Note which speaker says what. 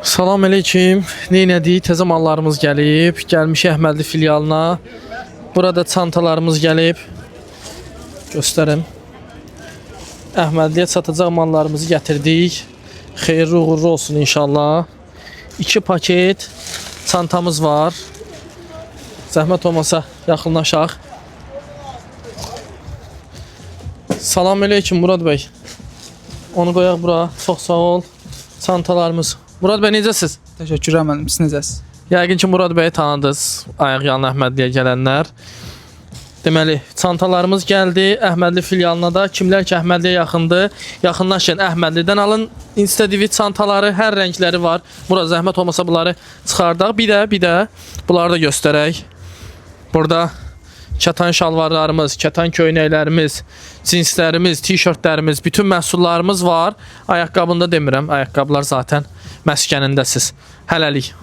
Speaker 1: Salam aleyküm. Neynədik? Təzə mallarımız gəlib. Gəlmiş Əhmədli filialına. Burada çantalarımız gəlib. Göstərim. Əhmədliyə çatacaq mallarımızı gətirdik. Xeyirli uğurlu olsun inşallah. 2 paket çantamız var. Zəhmət olmasa yaxınlaşaq. Salam aleyküm Murad bəy. Onu qoyaq bura. Çox sağ ol. Çantalarımız. Murad bəy necəsiz?
Speaker 2: Təşəkkür edirəm. Siz necəsiz?
Speaker 1: Yəqin ki Murad bəyi tanıdınız. Ayaq yanı Əhmədliyə gələnlər. Deməli, çantalarımız gəldi. Əhmədli filialına da. Kimlər ki Əhmədliyə yaxındır, yaxınlaşın Əhmədlidən alın. Instadivi çantaları, hər rəngləri var. Murad zəhmət olmasa bunları çıxardaq. Bir də bunları da göstərək. Burada kətan şalvarlarımız, kətan köynəklərimiz, cinslərimiz, tişörtlərimiz, bütün məhsullarımız var. Ayaqqabını da demirəm. Ayaqqabılar zaten məskənindəsiz. Hələlik.